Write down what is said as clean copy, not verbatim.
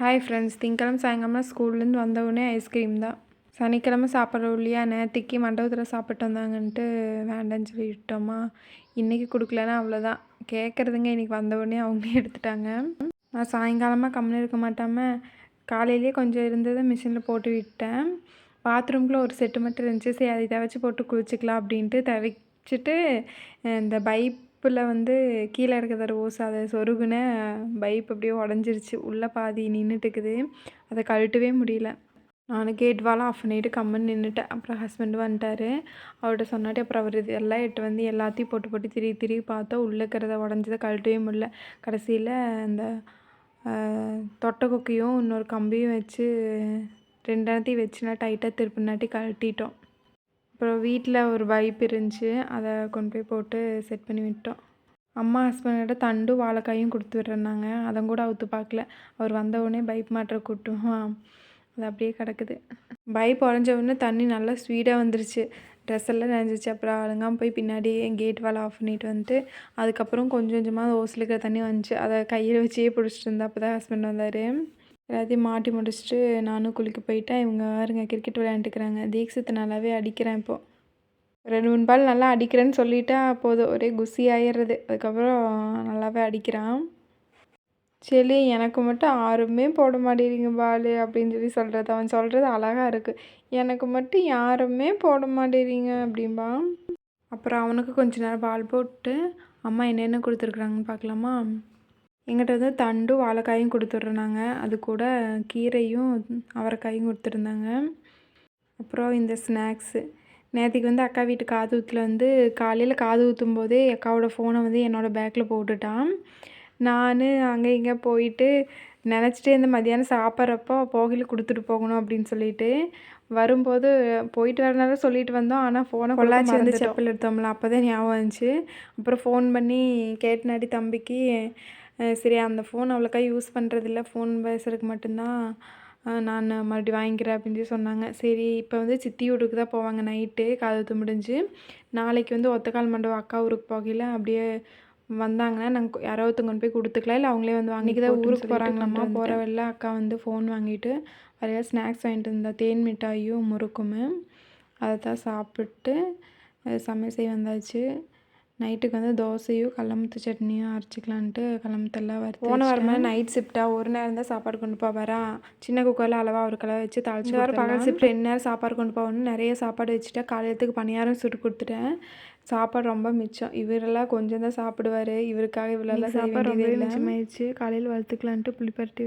Hi friends, திங்கக்கிழமை சாயங்காலம் ஸ்கூல்லேருந்து வந்தவுடனே ஐஸ்கிரீம் தான். சனிக்கிழமை சாப்பிட்றோம் இல்லையா, நேற்றுக்கு மண்டபத்தில் சாப்பிட்டு வந்தாங்கன்ட்டு வேண்டான்னு சொல்லி விட்டோமா. இன்றைக்கி கொடுக்கலன்னா அவ்வளோதான். கேட்குறதுங்க இன்றைக்கி வந்தவுடனே அவங்களே எடுத்துட்டாங்க. நான் சாயங்காலமாக கம்முன்னு இருக்க மாட்டாமல் காலையிலேயே கொஞ்சம் இருந்ததை மிஷினில் போட்டு விட்டேன். பாத்ரூம்குள்ளே ஒரு செட்டு மட்டும் இருந்துச்சு. சரி அதை துவைச்சி போட்டு குளிச்சிக்கலாம் அப்படின்ட்டு துவைச்சிட்டு இந்த பைப்பில் கீழே இருக்கிற ரோஸ் அதை சொருகுனேன். பைப் அப்படியே உடஞ்சிருச்சு. உள்ளே பாதி நின்றுட்டுக்குது. அதை கழட்டவே முடியல. நான் கேட் வாலாம் ஆஃப் பண்ணிவிட்டு கம்முன்னு நின்றுட்டேன். அப்புறம் ஹஸ்பண்ட் வந்துட்டார். அவர்கிட்ட சொன்னாட்டி அப்புறம் அவர் இது எல்லாம் எட்டு எல்லாத்தையும் போட்டு போட்டு திருப்பி பார்த்தா உள்ளே இருக்கிறத உடஞ்சதை கழட்டவே முடியல. கடைசியில் அந்த தொட்டை கொக்கையும் இன்னொரு கம்பியும் வச்சு ரெண்டத்தையும் வச்சுனா டைட்டாக திருப்பினாட்டி கழட்டிட்டோம். அப்புறம் வீட்டில் ஒரு பைப் இருந்துச்சு, அதை கொண்டு போய் போட்டு செட் பண்ணி விட்டோம். அம்மா ஹஸ்பண்ட்கிட்ட தண்டு வாழைக்காயும் கொடுத்து விட்றேன்னாங்க. அதை கூட அவுத்து பார்க்கல. அவர் வந்தவுடனே பைப் மாட்டுற கூட்டும் அது அப்படியே கிடக்குது. பைப் உடஞ்ச உடனே தண்ணி நல்லா ஸ்பீடாக வந்துருச்சு. ட்ரெஸ் எல்லாம் நனைஞ்சிச்சு. அப்புறம் அழுங்காமல் போய் பின்னாடி கேட் வால் ஆஃப் பண்ணிட்டு வந்துட்டு அதுக்கப்புறம் கொஞ்சம் கொஞ்சமாக ஓசில் இருக்கிற தண்ணி வந்துச்சு. அதை கையில் வச்சே பிடிச்சிட்டு இருந்தேன். அப்போ தான் ஹஸ்பண்ட் வந்தார். எல்லாத்தையும் மாட்டி முடிச்சுட்டு நானும் குளிக்க போயிட்டேன். இவங்க பாருங்க கிரிக்கெட் விளையாண்டுக்கிறாங்க. தீக்ஷித் நல்லாவே அடிக்கிறேன். இப்போது 2-3 பால் நல்லா அடிக்கிறேன்னு சொல்லிட்டா போதும், ஒரே குசி ஆயிடுறது. அதுக்கப்புறம் நல்லாவே அடிக்கிறான். சரி, எனக்கு மட்டும் யாருமே போட மாட்டேறீங்க பால் அப்படின்னு சொல்லி சொல்கிறது. அவன் சொல்கிறது அழகாக இருக்குது. எனக்கு மட்டும் யாருமே போட மாட்டேறீங்க அப்படிம்பான். அப்புறம் அவனுக்கு கொஞ்ச நேரம் பால் போட்டு அம்மா என்னென்ன கொடுத்துருக்குறாங்கன்னு பார்க்கலாமா. எங்கிட்ட தண்டும் வாழைக்காயும் கொடுத்துட்றாங்க. அது கூட கீரையும் அவரைக்காயும் கொடுத்துருந்தாங்க. அப்புறம் இந்த ஸ்நாக்ஸு நேற்றுக்கு அக்கா வீட்டு காது ஊத்தில் காலையில் காது ஊற்றும் போதே அக்காவோட ஃபோனை என்னோடய பேக்கில் போட்டுட்டான். நான் அங்கே இங்கே போயிட்டு நினச்சிட்டே இந்த மதியானம் சாப்பிட்றப்போ போகையில் கொடுத்துட்டு போகணும் அப்படின்னு சொல்லிட்டு வரும்போது போயிட்டு வரனால சொல்லிட்டு வந்தோம். ஆனால் ஃபோனை பொள்ளாச்சி செப்பல் எடுத்தோம்ல, அப்போ தான் ஞாபகம் வந்துச்சு. அப்புறம் ஃபோன் பண்ணி கேட்டனாடி தம்பிக்கு, சரி அந்த ஃபோன் அவ்வளோக்கா யூஸ் பண்ணுறதில்ல, ஃபோன் பேசுறதுக்கு மட்டும்தான் நான் மறுபடியும் வாங்கிக்கிறேன் அப்படின்னு சொல்லி சொன்னாங்க. சரி, இப்போ சித்தி வீட்டுக்கு தான் போவாங்க நைட்டு காது முடிஞ்சு. நாளைக்கு ஒத்தக்கால் மண்டபம் அக்கா ஊருக்கு போகையில் அப்படியே வந்தாங்கன்னா நாங்கள் யாரோ ஒருத்தவங்க போய் கொடுத்துக்கலாம், இல்லை அவங்களே அன்றைக்கி தான் ஊருக்கு போகிறாங்களாம்மா. போகிற வழியில் அக்கா ஃபோன் வாங்கிட்டு நிறையா ஸ்நாக்ஸ் வாங்கிட்டு இருந்தா, தேன் மிட்டாயும் முறுக்குமே. அதை தான் சாப்பிட்டு சமையல் செய்ய வந்தாச்சு. நைட்டுக்கு தோசையும் கடலமுத்து சட்னியும் அரைச்சிக்கலான்ட்டு கடலமுத்தெல்லாம் வறுத்து போன வாரமே நைட் ஷிஃப்ட்டாக ஒரு நேரம் தான் சாப்பாடு கொண்டு போவாரா. சின்ன குக்கரில் அளவாக ஒரு கலவை வச்சு தாளிச்சு வர பகல் ஷிஃப்ட் 2 நேரம் சாப்பாடு கொண்டு போகணும். நிறைய சாப்பாடு வச்சுட்டேன். காலையிலத்துக்கு பணியாரம் சுட்டு கொடுத்துட்டேன். சாப்பாடு ரொம்ப மிச்சம். இவரெல்லாம் கொஞ்சம் தான் சாப்பிடுவார். இவருக்காக இவ்வளோலாம் சாப்பாடு ரொம்ப மிச்சமாயிடுச்சு. காலையில் வறுத்துக்கலான்ட்டு புளிப்பருத்தி